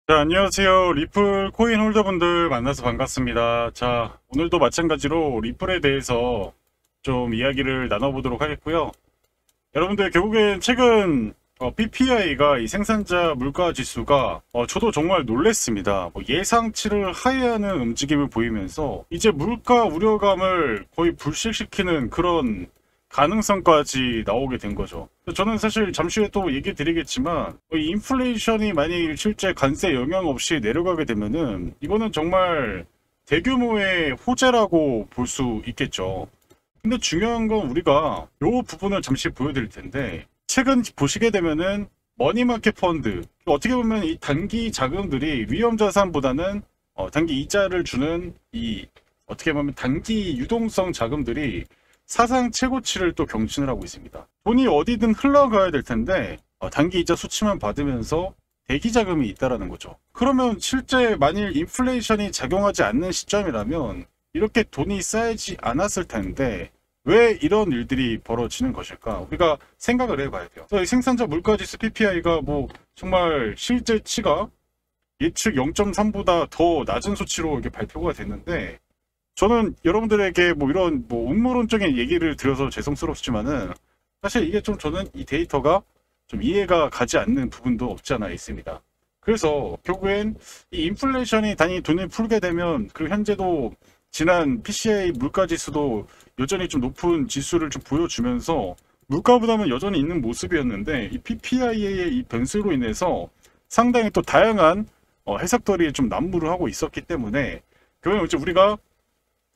자, 안녕하세요. 리플 코인 홀더분들 만나서 반갑습니다. 자, 오늘도 마찬가지로 리플에 대해서 좀 이야기를 나눠보도록 하겠고요. 여러분들 결국엔 최근 PPI가 이 생산자 물가 지수가 저도 정말 놀랬습니다. 예상치를 하회하는 움직임을 보이면서 이제 물가 우려감을 거의 불식시키는 그런 가능성까지 나오게 된 거죠. 저는 사실 잠시 후에 또 얘기 드리겠지만 이 인플레이션이 만약 실제 관세 영향 없이 내려가게 되면은 이거는 정말 대규모의 호재라고 볼 수 있겠죠. 근데 중요한 건 우리가 요 부분을 잠시 보여드릴 텐데, 최근 보시게 되면은 머니마켓 펀드, 어떻게 보면 이 단기 자금들이 위험 자산보다는 단기 이자를 주는 이 어떻게 보면 단기 유동성 자금들이 사상 최고치를 또 경신을 하고 있습니다. 돈이 어디든 흘러가야 될 텐데 단기 이자 수치만 받으면서 대기 자금이 있다라는 거죠. 그러면 실제 만일 인플레이션이 작용하지 않는 시점이라면 이렇게 돈이 쌓이지 않았을 텐데 왜 이런 일들이 벌어지는 것일까? 우리가 생각을 해봐야 돼요. 이 생산자 물가지수 PPI가 뭐 정말 실제치가 예측 0.3보다 더 낮은 수치로 이렇게 발표가 됐는데, 저는 여러분들에게 뭐 이런 뭐 음모론적인 얘기를 드려서 죄송스럽지만은 사실 이게 좀 저는 이 데이터가 좀 이해가 가지 않는 부분도 없지 않아 있습니다. 그래서 결국엔 이 인플레이션이 단위 돈을 풀게 되면, 그리고 현재도 지난 PCI 물가 지수도 여전히 좀 높은 지수를 좀 보여주면서 물가 부담은 여전히 있는 모습이었는데, 이 PPI의 이 변수로 인해서 상당히 또 다양한 해석들이 좀 난무를 하고 있었기 때문에 결국엔 이제 우리가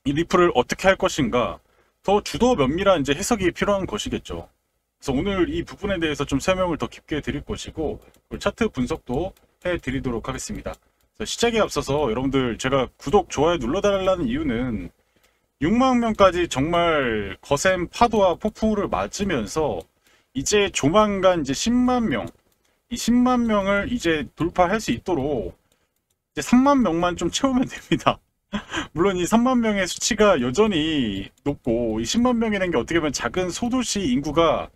이 리플을 어떻게 할 것인가, 더 주도 면밀한 이제 해석이 필요한 것이겠죠. 그래서 오늘 이 부분에 대해서 좀 설명을 더 깊게 드릴 것이고, 차트 분석도 해드리도록 하겠습니다. 시작에 앞서서 여러분들, 제가 구독, 좋아요 눌러달라는 이유는 6만 명까지 정말 거센 파도와 폭풍우를 맞으면서 이제 조만간 이제 10만 명, 이 10만 명을 이제 돌파할 수 있도록 이제 3만 명만 좀 채우면 됩니다. 물론 이 3만 명의 수치가 여전히 높고, 이 10만 명이라는 게 어떻게 보면 작은 소도시 인구가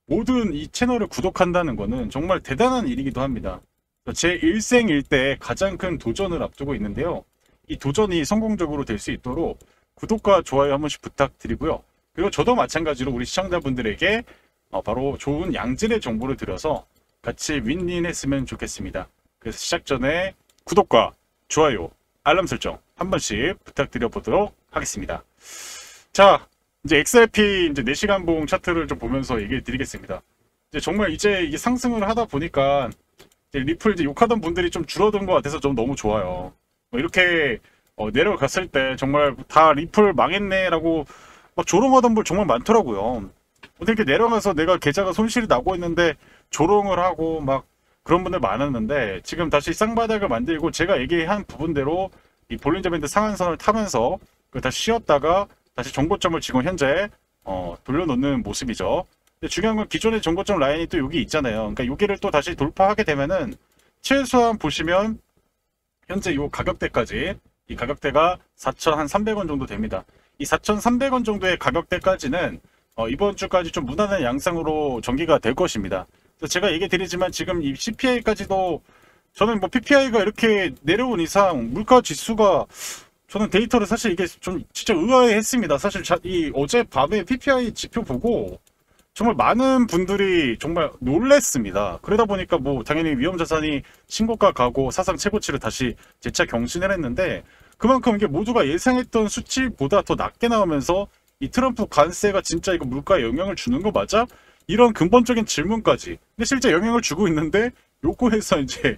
모든 이 채널을 구독한다는 거는 정말 대단한 일이기도 합니다. 제 일생일대 가장 큰 도전을 앞두고 있는데요. 이 도전이 성공적으로 될 수 있도록 구독과 좋아요 한 번씩 부탁드리고요. 그리고 저도 마찬가지로 우리 시청자분들에게 바로 좋은 양질의 정보를 드려서 같이 윈윈 했으면 좋겠습니다. 그래서 시작 전에 구독과 좋아요, 알람 설정 한 번씩 부탁드려 보도록 하겠습니다. 자, 이제 XRP 이제 4시간 봉 차트를 좀 보면서 얘기 드리겠습니다. 이제 정말 이제 이게 상승을 하다 보니까 이제 리플 이제 욕하던 분들이 좀 줄어든 것 같아서 좀 너무 좋아요. 이렇게 내려갔을 때 정말 다 리플 망했네라고 막 조롱하던 분 정말 많더라고요. 어떻게 내려가서 내가 계좌가 손실이 나고 있는데 조롱을 하고 막 그런 분들 많았는데, 지금 다시 쌍바닥을 만들고 제가 얘기한 부분대로 이 볼린저 밴드 상한선을 타면서 다시 쉬었다가 다시 정고점을 지금 현재 돌려놓는 모습이죠. 근데 중요한 건 기존의 정고점 라인이 또 여기 있잖아요. 그러니까 여기를 또 다시 돌파하게 되면은 최소한 보시면 현재 이 가격대까지, 이 가격대가 4,300원 정도 됩니다. 이 4,300원 정도의 가격대까지는 이번 주까지 좀 무난한 양상으로 전개가 될 것입니다. 제가 얘기 드리지만 지금 이 CPI까지도, 저는 뭐 PPI가 이렇게 내려온 이상 물가 지수가, 저는 데이터를 사실 이게 좀 진짜 의아해했습니다. 사실 이 어제 밤에 PPI 지표 보고 정말 많은 분들이 정말 놀랬습니다. 그러다 보니까 뭐 당연히 위험자산이 신고가 가고 사상 최고치를 다시 재차 경신을 했는데, 그만큼 이게 모두가 예상했던 수치보다 더 낮게 나오면서 이 트럼프 관세가 진짜 이거 물가에 영향을 주는 거 맞아? 이런 근본적인 질문까지. 근데 실제 영향을 주고 있는데 요거에서 이제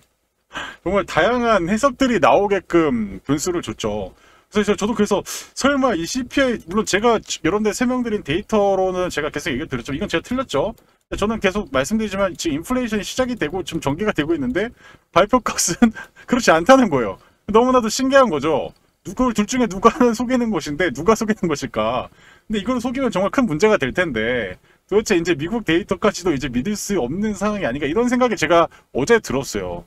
정말 다양한 해석들이 나오게끔 변수를 줬죠. 그래서 그래서 설마 이 CPI, 물론 제가 여러 데 설명드린 데이터로는 제가 계속 얘기 드렸죠. 이건 제가 틀렸죠. 저는 계속 말씀드리지만 지금 인플레이션이 시작이 되고 지금 전개가 되고 있는데 발표값은 그렇지 않다는 거예요. 너무나도 신기한 거죠. 둘 중에 누가 속이는 것인데 누가 속이는 것일까? 근데 이걸 속이면 정말 큰 문제가 될 텐데, 도대체 이제 미국 데이터까지도 이제 믿을 수 없는 상황이 아닌가, 이런 생각이 제가 어제 들었어요.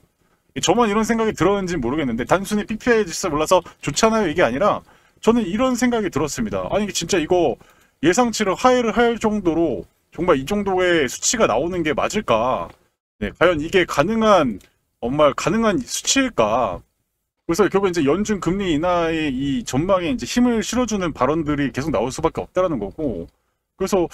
저만 이런 생각이 들었는지 모르겠는데, 단순히 PPI 지수 몰라서 좋잖아요 이게 아니라 저는 이런 생각이 들었습니다. 아니 진짜 이거 예상치를 하회를 할 정도로 정말 이 정도의 수치가 나오는 게 맞을까? 네, 과연 이게 가능한 정말 가능한 수치일까? 그래서 결국 이제 연준 금리 인하의 이 전망에 이제 힘을 실어주는 발언들이 계속 나올 수밖에 없다라는 거고. 그래서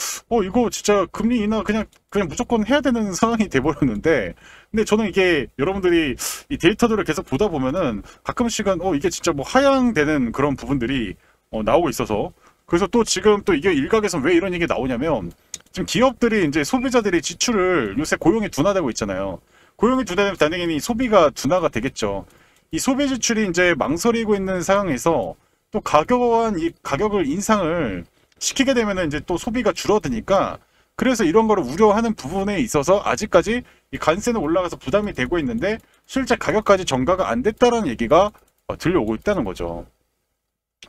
이거 진짜 금리 인하 그냥 무조건 해야 되는 상황이 돼버렸는데, 근데 저는 이게 여러분들이 이 데이터들을 계속 보다 보면은 가끔씩은 이게 진짜 뭐 하향되는 그런 부분들이 나오고 있어서, 그래서 또 지금 또 이게 일각에서 왜 이런 얘기 나오냐면, 지금 기업들이 이제 소비자들의 지출을 요새 고용이 둔화되고 있잖아요. 고용이 둔화되면 당연히 소비가 둔화가 되겠죠. 이 소비 지출이 이제 망설이고 있는 상황에서 또 가격을 인상을 시키게 되면은 이제 또 소비가 줄어드니까, 그래서 이런 거를 우려하는 부분에 있어서 아직까지 이 관세는 올라가서 부담이 되고 있는데 실제 가격까지 전가가 안 됐다라는 얘기가 들려오고 있다는 거죠.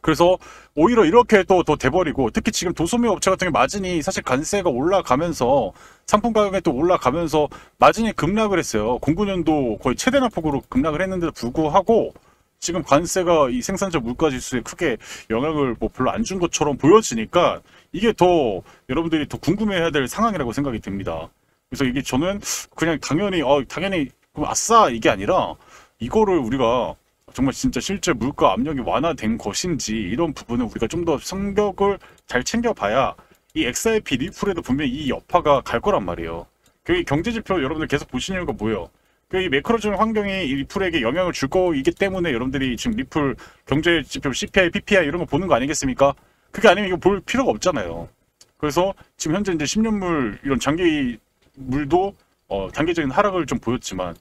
그래서 오히려 이렇게 또 돼버리고, 특히 지금 도소매 업체 같은 경우 마진이 사실 관세가 올라가면서 상품 가격이 또 올라가면서 마진이 급락을 했어요. 09년도 거의 최대나폭으로 급락을 했는데도 불구하고 지금 관세가 이 생산자 물가 지수에 크게 영향을 뭐 별로 안 준 것처럼 보여지니까 이게 더 여러분들이 더 궁금해해야 될 상황이라고 생각이 듭니다. 그래서 이게 저는 그냥 당연히 그럼 아싸 이게 아니라, 이거를 우리가 정말 진짜 실제 물가 압력이 완화된 것인지 이런 부분을 우리가 좀 더 성격을 잘 챙겨봐야 이 XRP 리플에도 분명히 이 여파가 갈 거란 말이에요. 그 경제 지표 여러분들 계속 보시는 이유가 뭐예요? 이 매크로적 환경이 이 리플에게 영향을 줄 거이기 때문에 여러분들이 지금 리플 경제 지표 CPI, PPI 이런 거 보는 거 아니겠습니까? 그게 아니면 이거 볼 필요가 없잖아요. 그래서 지금 현재 이제 10년물 이런 장기물도 단계적인 하락을 좀 보였지만,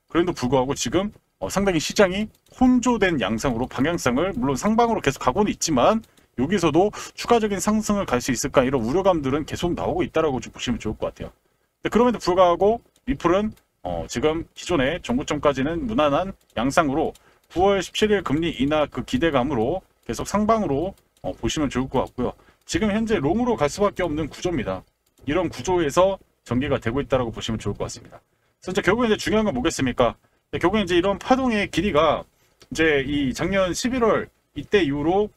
그래도 불구하고 지금 상당히 시장이 혼조된 양상으로 방향성을 물론 상방으로 계속 가고는 있지만 여기서도 추가적인 상승을 갈 수 있을까, 이런 우려감들은 계속 나오고 있다라고 좀 보시면 좋을 것 같아요. 근데 그럼에도 불구하고 리플은 지금 기존의 정고점까지는 무난한 양상으로 9월 17일 금리 인하 그 기대감으로 계속 상방으로 보시면 좋을 것 같고요. 지금 현재 롱으로 갈 수밖에 없는 구조입니다. 이런 구조에서 전개가 되고 있다라고 보시면 좋을 것 같습니다. 그래서 이제 결국에 이제 중요한 건 뭐겠습니까? 결국에 이제 이런 파동의 길이가 이제 이 작년 11월 이때 이후로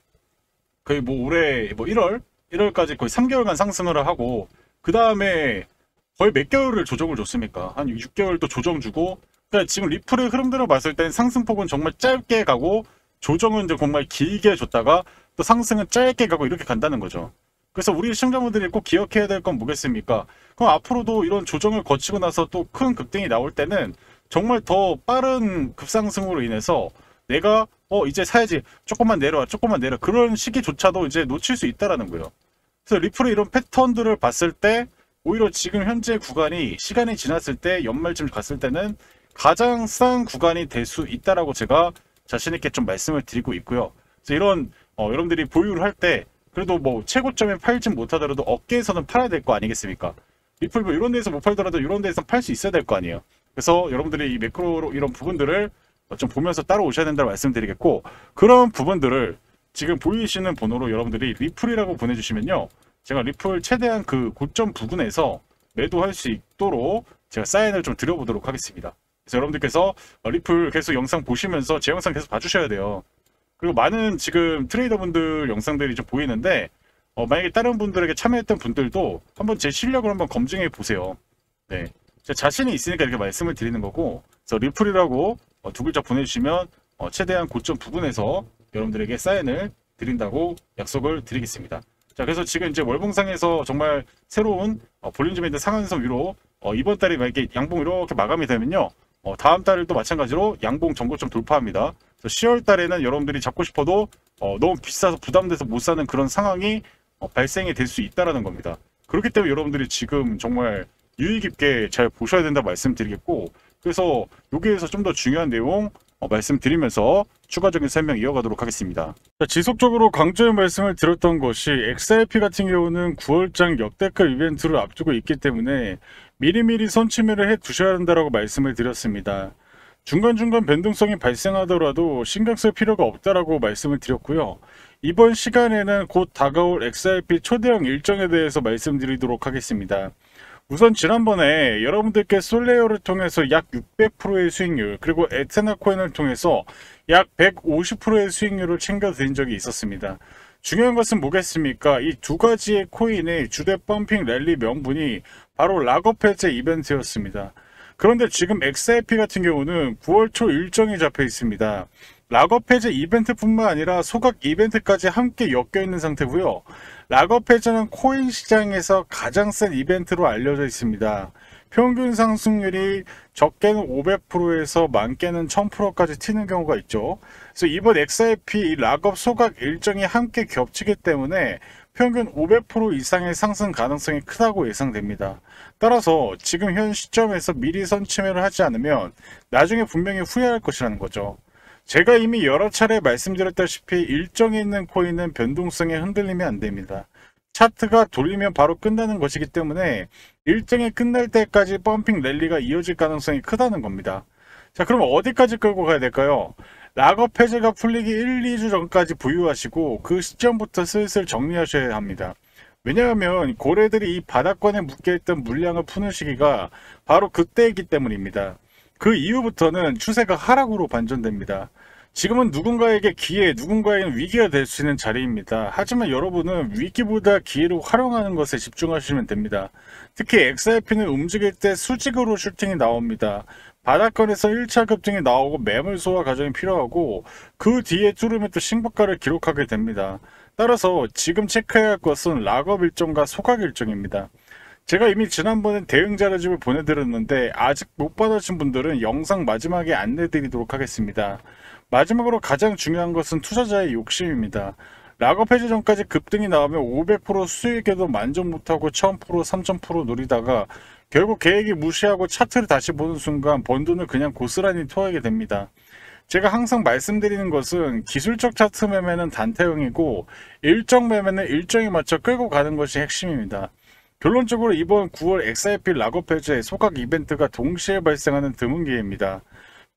거의 뭐 올해 뭐 1월까지 거의 3개월간 상승을 하고, 그 다음에 거의 몇 개월을 조정을 줬습니까? 한 6개월 또 조정 주고, 그러니까 지금 리플의 흐름들을 봤을 땐 상승폭은 정말 짧게 가고 조정은 이제 정말 길게 줬다가 또 상승은 짧게 가고 이렇게 간다는 거죠. 그래서 우리 시청자분들이 꼭 기억해야 될 건 뭐겠습니까? 그럼 앞으로도 이런 조정을 거치고 나서 또 큰 급등이 나올 때는 정말 더 빠른 급상승으로 인해서 내가 이제 사야지, 조금만 내려와 그런 시기조차도 이제 놓칠 수 있다라는 거예요. 그래서 리플의 이런 패턴들을 봤을 때 오히려 지금 현재 구간이 시간이 지났을 때 연말쯤 갔을 때는 가장 싼 구간이 될 수 있다라고 제가 자신 있게 좀 말씀을 드리고 있고요. 그래서 이런 여러분들이 보유를 할 때 그래도 뭐 최고점에 팔진 못하더라도 어깨에서는 팔아야 될 거 아니겠습니까? 리플 뭐 이런 데서 못 팔더라도 이런 데서 팔 수 있어야 될 거 아니에요. 그래서 여러분들이 이 매크로 이런 부분들을 좀 보면서 따라오셔야 된다고 말씀드리겠고, 그런 부분들을 지금 보이시는 번호로 여러분들이 리플이라고 보내주시면요, 제가 리플 최대한 그 고점 부근에서 매도할 수 있도록 제가 사인을 좀 드려보도록 하겠습니다. 그래서 여러분들께서 리플 계속 영상 보시면서 제 영상 계속 봐주셔야 돼요. 그리고 많은 지금 트레이더분들 영상들이 좀 보이는데 만약에 다른 분들에게 참여했던 분들도 한번 제 실력을 한번 검증해 보세요. 네, 제 자신이 있으니까 이렇게 말씀을 드리는 거고, 그래서 리플이라고 두 글자 보내주시면 최대한 고점 부분에서 여러분들에게 사인을 드린다고 약속을 드리겠습니다. 자, 그래서 지금 이제 월봉상에서 정말 새로운 볼륨 밴드 상한선 위로 이번 달에 만약에 양봉 이렇게 마감이 되면요, 다음 달도 마찬가지로 양봉 전고점 돌파합니다. 그래서 10월 달에는 여러분들이 잡고 싶어도 너무 비싸서 부담돼서 못 사는 그런 상황이 발생이 될 수 있다라는 겁니다. 그렇기 때문에 여러분들이 지금 정말 유의 깊게 잘 보셔야 된다 말씀드리겠고, 그래서 여기에서 좀 더 중요한 내용 말씀드리면서 추가적인 설명 이어가도록 하겠습니다. 자, 지속적으로 강조의 말씀을 드렸던 것이 XRP 같은 경우는 9월장 역대급 이벤트를 앞두고 있기 때문에 미리미리 선취매를 해 두셔야 한다고 말씀을 드렸습니다. 중간중간 변동성이 발생하더라도 신경 쓸 필요가 없다라고 말씀을 드렸고요. 이번 시간에는 곧 다가올 XRP 초대형 일정에 대해서 말씀드리도록 하겠습니다. 우선 지난번에 여러분들께 솔레어를 통해서 약 600%의 수익률, 그리고 에테나 코인을 통해서 약 150%의 수익률을 챙겨드린 적이 있었습니다. 중요한 것은 뭐겠습니까? 이 두 가지의 코인의 주대 펌핑 랠리 명분이 바로 락업 해제 이벤트였습니다. 그런데 지금 XRP 같은 경우는 9월 초 일정이 잡혀 있습니다. 락업 해제 이벤트뿐만 아니라 소각 이벤트까지 함께 엮여 있는 상태고요. 락업 해제는 코인 시장에서 가장 센 이벤트로 알려져 있습니다. 평균 상승률이 적게는 500%에서 많게는 1000%까지 튀는 경우가 있죠. 그래서 이번 XRP 락업 소각 일정이 함께 겹치기 때문에 평균 500% 이상의 상승 가능성이 크다고 예상됩니다. 따라서 지금 현 시점에서 미리 선침해를 하지 않으면 나중에 분명히 후회할 것이라는 거죠. 제가 이미 여러 차례 말씀드렸다시피 일정에 있는 코인은 변동성에 흔들리면 안 됩니다. 차트가 돌리면 바로 끝나는 것이기 때문에 일정이 끝날 때까지 펌핑 랠리가 이어질 가능성이 크다는 겁니다. 자, 그럼 어디까지 끌고 가야 될까요? 락업 해제가 풀리기 1, 2주 전까지 보유하시고 그 시점부터 슬슬 정리하셔야 합니다. 왜냐하면 고래들이 이 바닥권에 묶여있던 물량을 푸는 시기가 바로 그때이기 때문입니다. 그 이후부터는 추세가 하락으로 반전됩니다. 지금은 누군가에게 기회, 누군가에게는 위기가 될 수 있는 자리입니다. 하지만 여러분은 위기보다 기회를 활용하는 것에 집중하시면 됩니다. 특히 XRP는 움직일 때 수직으로 슈팅이 나옵니다. 바닥권에서 1차 급등이 나오고 매물 소화 과정이 필요하고 그 뒤에 뚫으면 또 신고가를 기록하게 됩니다. 따라서 지금 체크해야 할 것은 락업 일정과 소각 일정입니다. 제가 이미 지난번에 대응 자료집을 보내드렸는데 아직 못 받으신 분들은 영상 마지막에 안내드리도록 하겠습니다. 마지막으로 가장 중요한 것은 투자자의 욕심입니다. 락업 해제 전까지 급등이 나오면 500% 수익에도 만족 못하고 1000%, 3000% 노리다가 결국 계획이 무시하고 차트를 다시 보는 순간 번 돈을 그냥 고스란히 토하게 됩니다. 제가 항상 말씀드리는 것은 기술적 차트 매매는 단타형이고 일정 매매는 일정에 맞춰 끌고 가는 것이 핵심입니다. 결론적으로 이번 9월 XRP 락업 해제 소각 이벤트가 동시에 발생하는 드문 기회입니다.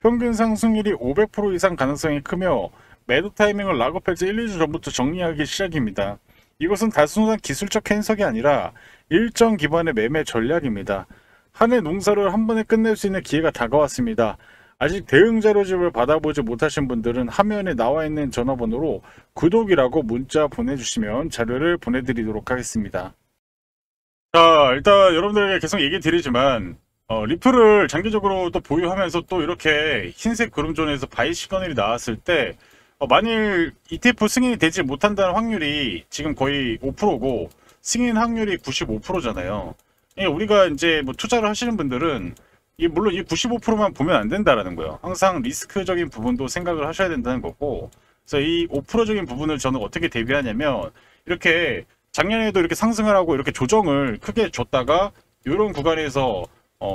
평균 상승률이 500% 이상 가능성이 크며 매도 타이밍을 락업 해제 1, 2주 전부터 정리하기 시작입니다. 이것은 단순한 기술적 해석이 아니라 일정 기반의 매매 전략입니다. 한 해 농사를 한 번에 끝낼 수 있는 기회가 다가왔습니다. 아직 대응 자료집을 받아보지 못하신 분들은 화면에 나와 있는 전화번호로 구독이라고 문자 보내주시면 자료를 보내드리도록 하겠습니다. 자, 일단 여러분들에게 계속 얘기 드리지만 리플을 장기적으로 또 보유하면서 또 이렇게 흰색 그룹존에서 바이 시그널이 나왔을 때 만일 ETF 승인이 되지 못한다는 확률이 지금 거의 5%고 승인 확률이 95%잖아요. 우리가 이제 뭐 투자를 하시는 분들은 물론 이 95%만 보면 안 된다라는 거예요. 항상 리스크적인 부분도 생각을 하셔야 된다는 거고, 그래서 이 5%적인 부분을 저는 어떻게 대비하냐면 이렇게 작년에도 이렇게 상승을 하고 이렇게 조정을 크게 줬다가 이런 구간에서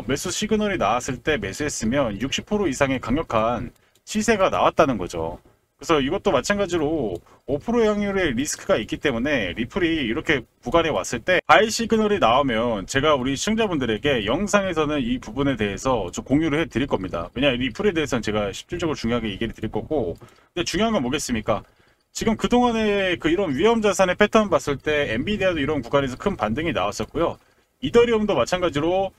매수 시그널이 나왔을 때 매수했으면 60% 이상의 강력한 시세가 나왔다는 거죠. 그래서 이것도 마찬가지로 5%의 확률의 리스크가 있기 때문에 리플이 이렇게 구간에 왔을 때 바이 시그널이 나오면 제가 우리 시청자분들에게 영상에서는 이 부분에 대해서 좀 공유를 해 드릴 겁니다. 왜냐하면 리플에 대해서는 제가 실질적으로 중요하게 얘기를 드릴 거고, 근데 중요한 건 뭐겠습니까? 지금 그동안의 이런 위험 자산의 패턴 봤을 때 엔비디아도 이런 구간에서 큰 반등이 나왔었고요. 이더리움도 마찬가지로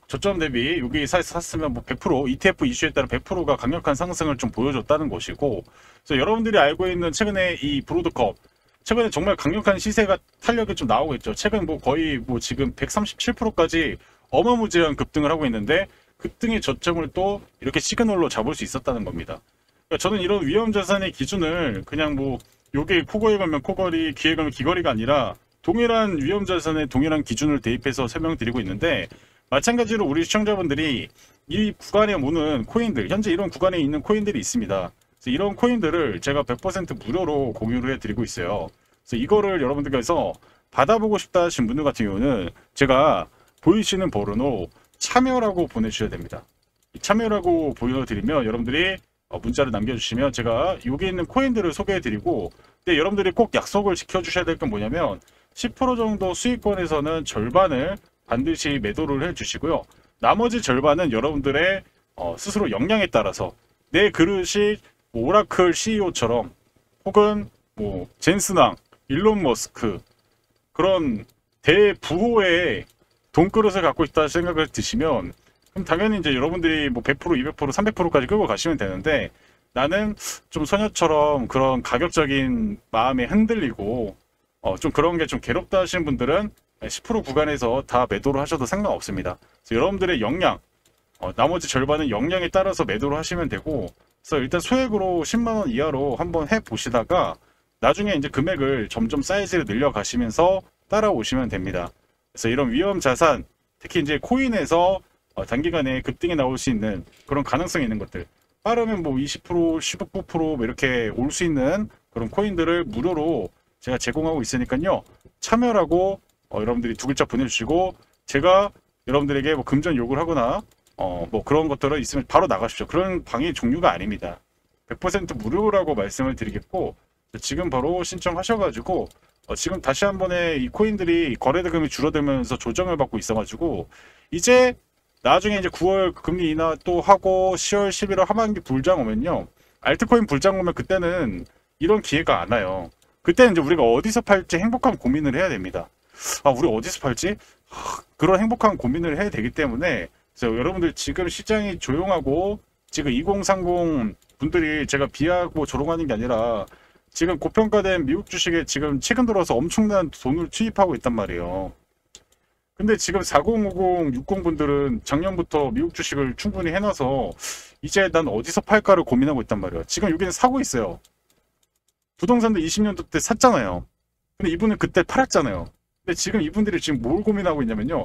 저점 대비 여기 샀으면 뭐 100% ETF 이슈에 따른 100%가 강력한 상승을 좀 보여줬다는 것이고, 그래서 여러분들이 알고 있는 최근에 이 브로드컵 최근에 정말 강력한 시세가 탄력이 좀 나오고 있죠. 최근 뭐 거의 뭐 지금 137%까지 어마무지한 급등을 하고 있는데 급등의 저점을 또 이렇게 시그널로 잡을 수 있었다는 겁니다. 그러니까 저는 이런 위험 자산의 기준을 그냥 뭐 요게 코걸이 가면 코걸이, 귀에 가면 귀걸이가 아니라 동일한 위험 자산의 동일한 기준을 대입해서 설명드리고 있는데, 마찬가지로 우리 시청자분들이 이 구간에 오는 코인들, 현재 이런 구간에 있는 코인들이 있습니다. 그래서 이런 코인들을 제가 100% 무료로 공유를 해드리고 있어요. 그래서 이거를 여러분들께서 받아보고 싶다 하신 분들 같은 경우는 제가 보이시는 번호로 참여라고 보내주셔야 됩니다. 참여라고 보여드리면 여러분들이 문자를 남겨주시면 제가 여기 있는 코인들을 소개해드리고, 근데 여러분들이 꼭 약속을 지켜주셔야 될 건 뭐냐면 10% 정도 수익권에서는 절반을 반드시 매도를 해주시고요. 나머지 절반은 여러분들의 스스로 역량에 따라서 내 그릇이 뭐 오라클 CEO처럼 혹은 뭐 젠슨왕, 일론 머스크 그런 대부호의 돈그릇을 갖고 있다 생각을 드시면, 그럼 당연히 이제 여러분들이 뭐 100%, 200%, 300%까지 끌고 가시면 되는데, 나는 좀 소녀처럼 그런 가격적인 마음에 흔들리고 좀 그런 게 좀 괴롭다 하시는 분들은 10% 구간에서 다 매도를 하셔도 상관없습니다. 그래서 여러분들의 역량, 나머지 절반은 역량에 따라서 매도를 하시면 되고, 그래서 일단 소액으로 10만원 이하로 한번 해보시다가 나중에 이제 금액을 점점 사이즈를 늘려가시면서 따라오시면 됩니다. 그래서 이런 위험 자산, 특히 이제 코인에서 단기간에 급등이 나올 수 있는 그런 가능성이 있는 것들, 빠르면 뭐 20%, 19% 이렇게 올 수 있는 그런 코인들을 무료로 제가 제공하고 있으니까요. 참여라고 여러분들이 두 글자 보내주시고, 제가 여러분들에게 뭐 금전 요구를 하거나 뭐 그런 것들은 있으면 바로 나가십시오. 그런 방이 종류가 아닙니다. 100% 무료라고 말씀을 드리겠고, 지금 바로 신청하셔가지고 지금 다시 한 번에 이 코인들이 거래대금이 줄어들면서 조정을 받고 있어가지고, 이제 나중에 이제 9월 금리 인하 또 하고 10월 11월 하반기 불장 오면요, 알트코인 불장 오면 그때는 이런 기회가 안 와요. 그때는 이제 우리가 어디서 팔지 행복한 고민을 해야 됩니다. 우리 어디서 팔지? 그런 행복한 고민을 해야 되기 때문에, 그래서 여러분들 지금 시장이 조용하고, 지금 2030 분들이 제가 비하고 조롱하는 게 아니라 지금 고평가된 미국 주식에 지금 최근 들어서 엄청난 돈을 투입하고 있단 말이에요. 근데 지금 4050, 60 분들은 작년부터 미국 주식을 충분히 해놔서 이제 난 어디서 팔까를 고민하고 있단 말이에요. 지금 여기는 사고 있어요. 부동산도 20년도 때 샀잖아요. 근데 이분은 그때 팔았잖아요. 근데 지금 이분들이 지금 뭘 고민하고 있냐면요,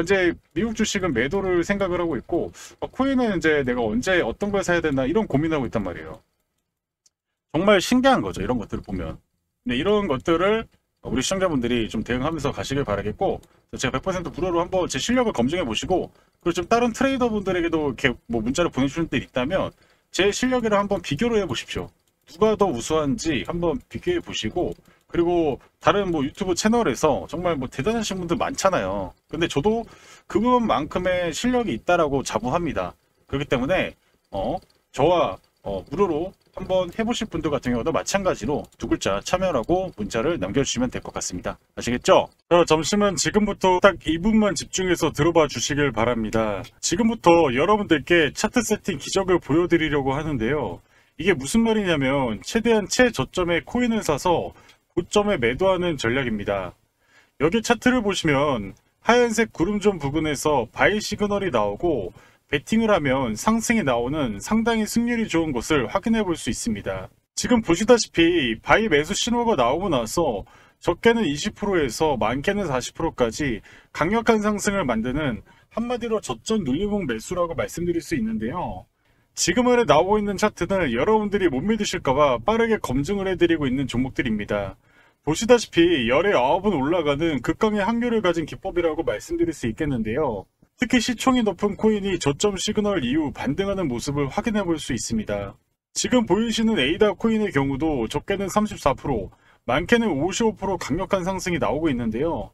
이제 미국 주식은 매도를 생각을 하고 있고, 코인은 이제 내가 언제 어떤 걸 사야 되나 이런 고민하고 있단 말이에요. 정말 신기한 거죠, 이런 것들을 보면. 근데 이런 것들을 우리 시청자분들이 좀 대응하면서 가시길 바라겠고, 제가 100% 무료로 한번 제 실력을 검증해 보시고, 그리고 좀 다른 트레이더 분들에게도 이렇게 뭐 문자를 보내주실 때 있다면 제 실력이랑 한번 비교를 해 보십시오. 누가 더 우수한지 한번 비교해 보시고, 그리고 다른 뭐 유튜브 채널에서 정말 뭐 대단하신 분들 많잖아요. 근데 저도 그분만큼의 실력이 있다라고 자부합니다. 그렇기 때문에 저와 무료로 한번 해보실 분들 같은 경우도 마찬가지로 두 글자 참여라고 문자를 남겨주시면 될 것 같습니다. 아시겠죠? 점심은 지금부터 딱 2분만 집중해서 들어봐 주시길 바랍니다. 지금부터 여러분들께 차트 세팅 기적을 보여드리려고 하는데요. 이게 무슨 말이냐면 최대한 최저점의 코인을 사서 고점에 매도하는 전략입니다. 여기 차트를 보시면 하얀색 구름존 부근에서 바이 시그널이 나오고, 베팅을 하면 상승이 나오는 상당히 승률이 좋은 것을 확인해 볼 수 있습니다. 지금 보시다시피 바이 매수 신호가 나오고 나서 적게는 20%에서 많게는 40%까지 강력한 상승을 만드는, 한마디로 저점 눌림목 매수라고 말씀드릴 수 있는데요. 지금 나오고 있는 차트는 여러분들이 못 믿으실까봐 빠르게 검증을 해드리고 있는 종목들입니다. 보시다시피 열의 9은 올라가는 극강의 확률을 가진 기법이라고 말씀드릴 수 있겠는데요. 특히 시총이 높은 코인이 저점 시그널 이후 반등하는 모습을 확인해 볼 수 있습니다. 지금 보이시는 에이다 코인의 경우도 적게는 34%, 많게는 55% 강력한 상승이 나오고 있는데요.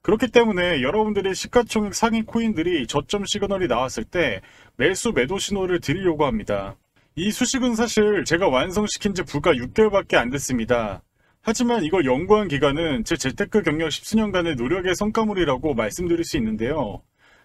그렇기 때문에 여러분들의 시가총액 상위 코인들이 저점 시그널이 나왔을 때 매수 매도 신호를 드리려고 합니다. 이 수식은 사실 제가 완성시킨 지 불과 6개월밖에 안 됐습니다. 하지만 이걸 연구한 기간은 제 재테크 경력 10수년간의 노력의 성과물이라고 말씀드릴 수 있는데요.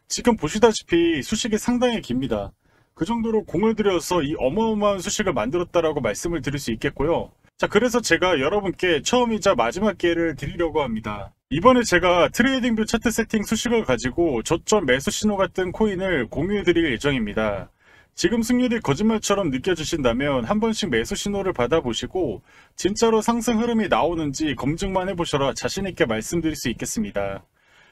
지금 보시다시피 수식이 상당히 깁니다. 그 정도로 공을 들여서 이 어마어마한 수식을 만들었다라고 말씀을 드릴 수 있겠고요. 자, 그래서 제가 여러분께 처음이자 마지막 기회를 드리려고 합니다. 이번에 제가 트레이딩뷰 차트 세팅 수식을 가지고 저점 매수 신호 같은 코인을 공유해 드릴 예정입니다. 지금 승률이 거짓말처럼 느껴지신다면 한 번씩 매수 신호를 받아보시고 진짜로 상승 흐름이 나오는지 검증만 해보셔라 자신있게 말씀드릴 수 있겠습니다.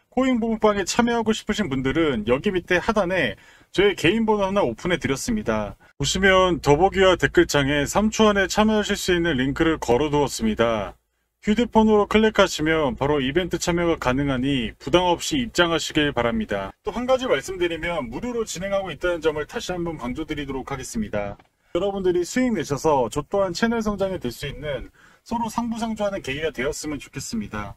코인 부부방에 참여하고 싶으신 분들은 여기 밑에 하단에 저의 개인 번호 하나 오픈해 드렸습니다. 보시면 더보기와 댓글창에 3초 안에 참여하실 수 있는 링크를 걸어 두었습니다. 휴대폰으로 클릭하시면 바로 이벤트 참여가 가능하니 부담없이 입장하시길 바랍니다. 또 한 가지 말씀드리면 무료로 진행하고 있다는 점을 다시 한번 강조드리도록 하겠습니다. 여러분들이 수익 내셔서 저 또한 채널 성장이 될 수 있는 서로 상부상조하는 계기가 되었으면 좋겠습니다.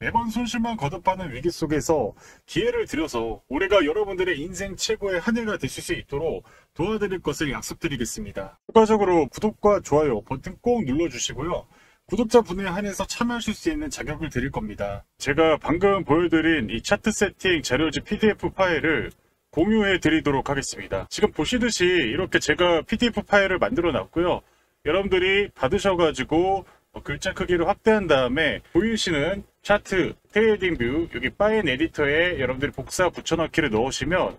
매번 손실만 거듭하는 위기 속에서 기회를 드려서 올해가 여러분들의 인생 최고의 한 해가 되실 수 있도록 도와드릴 것을 약속드리겠습니다. 추가적으로 구독과 좋아요 버튼 꼭 눌러주시고요. 구독자분에 한해서 참여하실 수 있는 자격을 드릴 겁니다. 제가 방금 보여드린 이 차트 세팅 자료집 PDF 파일을 공유해 드리도록 하겠습니다. 지금 보시듯이 이렇게 제가 PDF 파일을 만들어 놨고요. 여러분들이 받으셔가지고 글자 크기를 확대한 다음에 보이시는 차트, 트레이딩 뷰, 여기 파인 에디터에 여러분들이 복사 붙여넣기를 넣으시면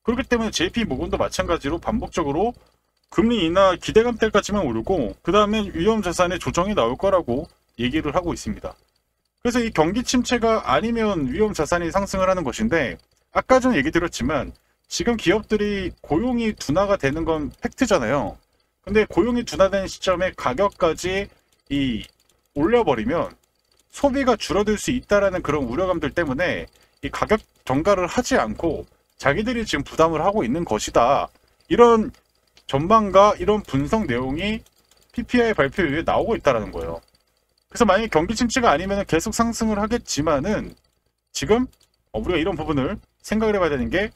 그렇기 때문에 JP 모건도 마찬가지로 반복적으로 금리 인하 기대감 때까지만 오르고 그 다음에 위험 자산의 조정이 나올 거라고 얘기를 하고 있습니다. 그래서 이 경기 침체가 아니면 위험 자산이 상승을 하는 것인데, 아까 전 얘기 드렸지만 지금 기업들이 고용이 둔화가 되는 건 팩트잖아요. 근데 고용이 둔화된 시점에 가격까지 올려버리면 소비가 줄어들 수 있다라는 그런 우려감들 때문에 이 가격 정가를 하지 않고 자기들이 지금 부담을 하고 있는 것이다. 이런 전망과 이런 분석 내용이 PPI 발표 이후에 나오고 있다는 거예요. 그래서 만약에 경기 침체가 아니면 계속 상승을 하겠지만은 지금 우리가 이런 부분을 생각을 해봐야 되는 게,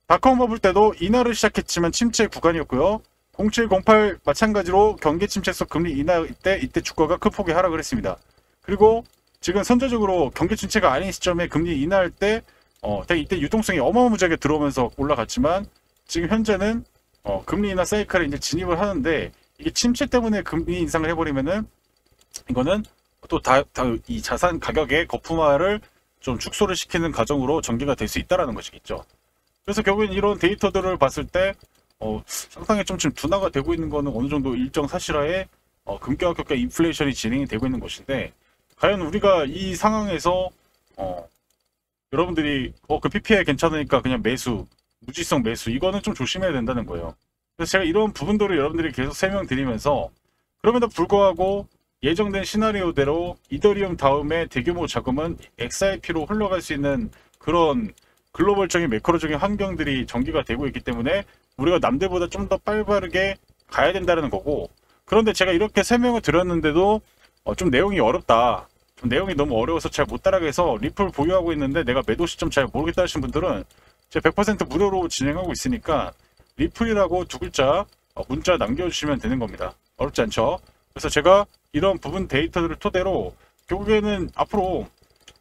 닷컴 버블 때도 인하를 시작했지만 침체 구간이었고요. 0708 마찬가지로 경기 침체 속 금리 인하 이때 주가가 큰 폭의 하락을 했습니다. 그리고 지금 선제적으로 경기 침체가 아닌 시점에 금리 인하할 때 이때 유동성이 어마무지하게 들어오면서 올라갔지만 지금 현재는 금리 인하 사이클에 이제 진입을 하는데, 이게 침체 때문에 금리 인상을 해버리면은 이거는 또 이 자산 가격의 거품화를 좀 축소를 시키는 과정으로 전개가 될 수 있다라는 것이겠죠. 그래서 결국엔 이런 데이터들을 봤을 때 상당히 좀 지금 둔화가 되고 있는 거는 어느 정도 일정 사실화에 금가격과 인플레이션이 진행이 되고 있는 것인데, 과연 우리가 이 상황에서 여러분들이 그 PPI 괜찮으니까 그냥 매수, 무지성 매수, 이거는 좀 조심해야 된다는 거예요. 그래서 제가 이런 부분들을 여러분들이 계속 설명드리면서, 그럼에도 불구하고 예정된 시나리오대로 이더리움 다음에 대규모 자금은 XRP로 흘러갈 수 있는 그런 글로벌적인 매크로적인 환경들이 전개가 되고 있기 때문에 우리가 남들보다 좀 더 빠르게 가야 된다는 거고, 그런데 제가 이렇게 설명을 드렸는데도 좀 내용이 어렵다, 좀 내용이 너무 어려워서 잘 못 따라가서 리플 보유하고 있는데 내가 매도 시점 잘 모르겠다 하시는 분들은 제가 100% 무료로 진행하고 있으니까 리플이라고 두 글자 문자 남겨주시면 되는 겁니다. 어렵지 않죠? 그래서 제가 이런 부분 데이터들을 토대로 결국에는 앞으로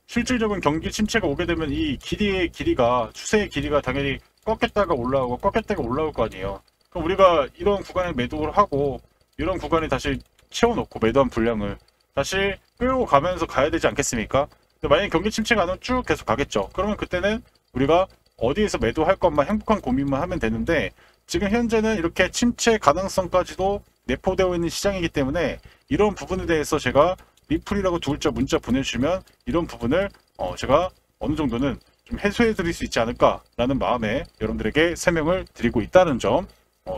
실질적인 경기 침체가 오게 되면 이 길이가, 추세의 길이가 당연히 꺾였다가 올라오고 꺾였다가 올라올 거 아니에요. 그럼 우리가 이런 구간에 매도를 하고 이런 구간에 다시 채워놓고 매도한 분량을 다시 끌고 가면서 가야 되지 않겠습니까? 근데 만약에 경기 침체가 안 오면 쭉 계속 가겠죠. 그러면 그때는 우리가 어디에서 매도할 것만 행복한 고민만 하면 되는데, 지금 현재는 이렇게 침체 가능성까지도 내포되어 있는 시장이기 때문에 이런 부분에 대해서 제가 리플이라고 두 글자 문자 보내주시면 이런 부분을 제가 어느 정도는 좀 해소해 드릴 수 있지 않을까라는 마음에 여러분들에게 설명을 드리고 있다는 점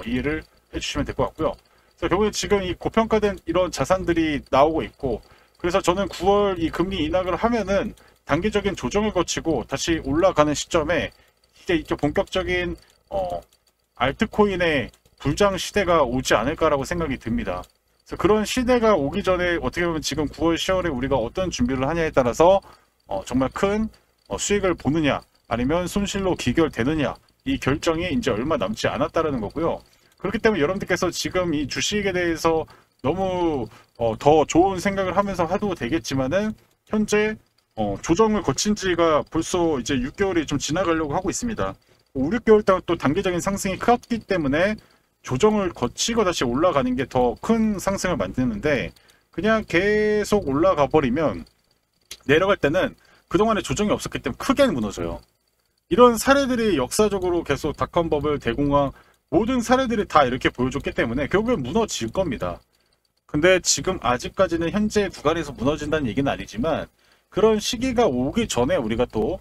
이해를 해주시면 될 것 같고요. 그래서 결국에 지금 이 고평가된 이런 자산들이 나오고 있고, 그래서 저는 9월 이 금리 인하를 하면은 단기적인 조정을 거치고 다시 올라가는 시점에 이제 본격적인 알트코인의 불장 시대가 오지 않을까라고 생각이 듭니다. 그래서 그런 시대가 오기 전에 어떻게 보면 지금 9월, 10월에 우리가 어떤 준비를 하냐에 따라서 정말 큰 수익을 보느냐 아니면 손실로 귀결되느냐, 이 결정이 이제 얼마 남지 않았다라는 거고요. 그렇기 때문에 여러분들께서 지금 이 주식에 대해서 너무 더 좋은 생각을 하면서 해도 되겠지만은 현재 조정을 거친 지가 벌써 이제 6개월이 좀 지나가려고 하고 있습니다. 5, 6개월 동안 또 단기적인 상승이 컸기 때문에 조정을 거치고 다시 올라가는 게 더 큰 상승을 만드는데, 그냥 계속 올라가 버리면 내려갈 때는 그동안에 조정이 없었기 때문에 크게 무너져요. 이런 사례들이 역사적으로 계속 닷컴 버블, 대공황 모든 사례들이 다 이렇게 보여줬기 때문에 결국엔 무너질 겁니다. 근데 지금 아직까지는 현재 구간에서 무너진다는 얘기는 아니지만 그런 시기가 오기 전에 우리가 또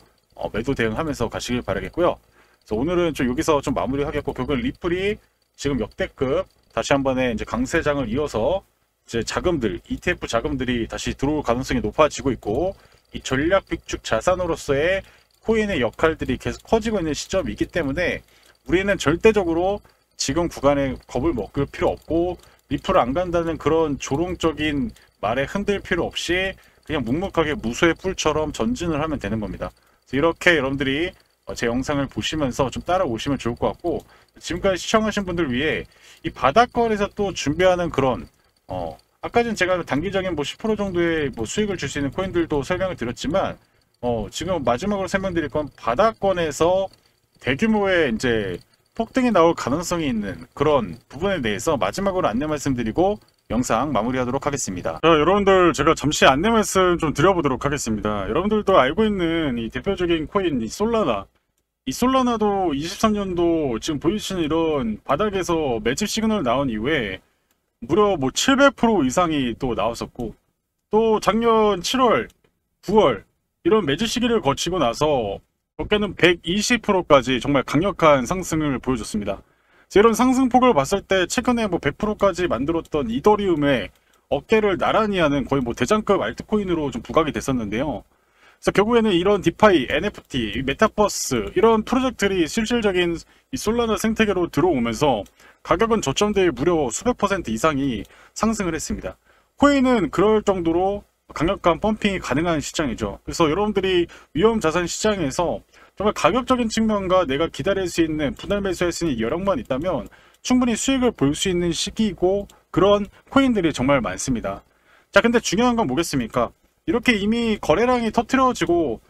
매도 대응하면서 가시길 바라겠고요. 그래서 오늘은 좀 여기서 좀 마무리하겠고, 결국엔 리플이 지금 역대급 다시 한 번에 이제 강세장을 이어서 이제 자금들, ETF 자금들이 다시 들어올 가능성이 높아지고 있고, 이 전략 비축 자산으로서의 코인의 역할들이 계속 커지고 있는 시점이기 때문에 우리는 절대적으로 지금 구간에 겁을 먹을 필요 없고, 리플을 안 간다는 그런 조롱적인 말에 흔들 필요 없이 그냥 묵묵하게 무소의 뿔처럼 전진을 하면 되는 겁니다. 이렇게 여러분들이 제 영상을 보시면서 좀 따라오시면 좋을 것 같고, 지금까지 시청하신 분들 위해 이 바닥권에서 또 준비하는 그런 아까 전 제가 단기적인 10% 정도의 수익을 줄 수 있는 코인들도 설명을 드렸지만 지금 마지막으로 설명드릴 건 바닥권에서 대규모의 이제 폭등이 나올 가능성이 있는 그런 부분에 대해서 마지막으로 안내 말씀드리고 영상 마무리하도록 하겠습니다. 자, 여러분들 제가 잠시 안내 말씀 좀 드려보도록 하겠습니다. 여러분들도 알고 있는 이 대표적인 코인 이 솔라나, 이 솔라나도 23년도 지금 보이시는 이런 바닥에서 매집 시그널 나온 이후에 무려 뭐 700% 이상이 또 나왔었고, 또 작년 7월, 9월 이런 매집 시기를 거치고 나서 어깨는 120%까지 정말 강력한 상승을 보여줬습니다. 이런 상승폭을 봤을 때 최근에 뭐 100%까지 만들었던 이더리움의 어깨를 나란히 하는 거의 뭐 대장급 알트코인으로 좀 부각이 됐었는데요. 그래서 결국에는 이런 디파이, NFT, 메타버스 이런 프로젝트들이 실질적인 이 솔라나 생태계로 들어오면서 가격은 저점 대비 무려 수백 % 이상이 상승을 했습니다. 코인은 그럴 정도로 강력한 펌핑이 가능한 시장이죠. 그래서 여러분들이 위험 자산 시장에서 정말 가격적인 측면과 내가 기다릴 수 있는 분할 매수할 수 있는 여력만 있다면 충분히 수익을 볼 수 있는 시기이고 그런 코인들이 정말 많습니다. 자, 근데 중요한 건 뭐겠습니까? 이렇게 이미 거래량이 터트려지고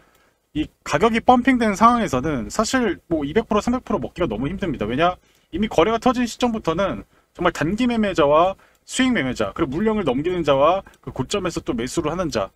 이 가격이 펌핑된 상황에서는 사실 뭐 200% 300% 먹기가 너무 힘듭니다. 왜냐? 이미 거래가 터진 시점부터는 정말 단기 매매자와 수익 매매자, 그리고 물량을 넘기는 자와 그 고점에서 또 매수를 하는 자,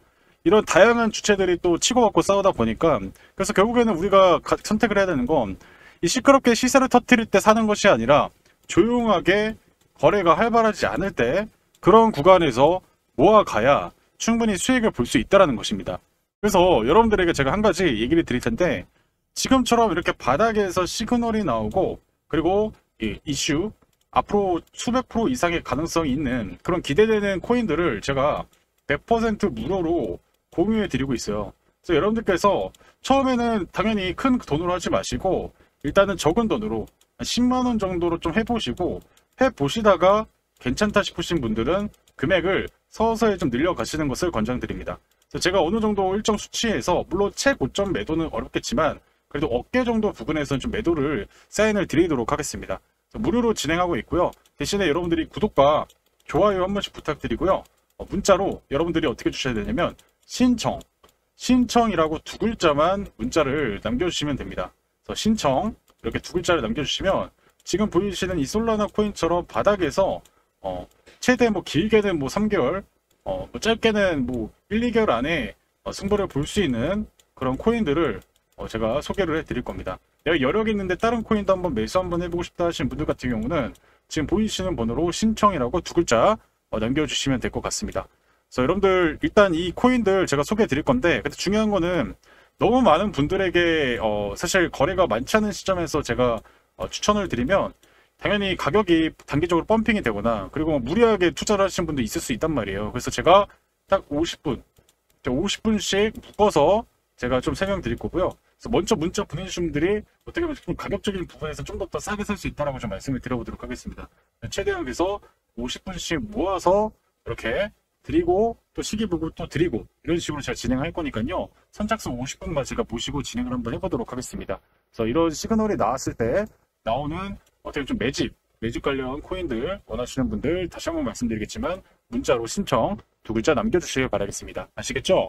이런 다양한 주체들이 또 치고받고 싸우다 보니까, 그래서 결국에는 우리가 선택을 해야 되는 건 이 시끄럽게 시세를 터뜨릴 때 사는 것이 아니라 조용하게 거래가 활발하지 않을 때 그런 구간에서 모아가야 충분히 수익을 볼 수 있다는 것입니다. 그래서 여러분들에게 제가 한 가지 얘기를 드릴 텐데, 지금처럼 이렇게 바닥에서 시그널이 나오고 그리고 이 이슈 앞으로 수백 프로 이상의 가능성이 있는 그런 기대되는 코인들을 제가 100% 무료로 공유해 드리고 있어요. 그래서 여러분들께서 처음에는 당연히 큰 돈으로 하지 마시고 일단은 적은 돈으로 10만원 정도로 좀 해보시고, 해보시다가 괜찮다 싶으신 분들은 금액을 서서히 좀 늘려가시는 것을 권장드립니다. 그래서 제가 어느 정도 일정 수치에서, 물론 최고점 매도는 어렵겠지만 그래도 어깨 정도 부근에서는 좀 매도를 사인을 드리도록 하겠습니다. 무료로 진행하고 있고요. 대신에 여러분들이 구독과 좋아요 한 번씩 부탁드리고요. 문자로 여러분들이 어떻게 주셔야 되냐면 신청이라고 두 글자만 문자를 남겨주시면 됩니다. 그래서 신청 이렇게 두 글자를 남겨주시면 지금 보이시는 이 솔라나 코인처럼 바닥에서 최대 뭐 길게는 뭐 3개월, 뭐 짧게는 뭐 1, 2개월 안에 승부를 볼 수 있는 그런 코인들을 제가 소개를 해드릴 겁니다. 내가 여력이 있는데 다른 코인도 한번 매수 한번 해보고 싶다 하시는 분들 같은 경우는 지금 보이시는 번호로 신청이라고 두 글자 남겨주시면 될 것 같습니다. 그래서 여러분들 일단 이 코인들 제가 소개해 드릴 건데, 근데 중요한 거는 너무 많은 분들에게 사실 거래가 많지 않은 시점에서 제가 추천을 드리면 당연히 가격이 단기적으로 펌핑이 되거나 그리고 무리하게 투자를 하시는 분도 있을 수 있단 말이에요. 그래서 제가 딱 50분씩 묶어서 제가 좀 설명드릴 거고요. 그래서 먼저 문자 보내주신 분들이 어떻게 보면 좀 가격적인 부분에서 좀 더 싸게 살 수 있다고 좀 말씀을 드려보도록 하겠습니다. 최대한 그래서 50분씩 모아서 이렇게 드리고 또 시기 보고 또 드리고 이런 식으로 제가 진행할 거니까요. 선착순 50분만 제가 모시고 진행을 한번 해보도록 하겠습니다. 그래서 이런 시그널이 나왔을 때 나오는 어떻게 좀 매집 관련 코인들 원하시는 분들 다시 한번 말씀드리겠지만 문자로 신청 두 글자 남겨주시길 바라겠습니다. 아시겠죠?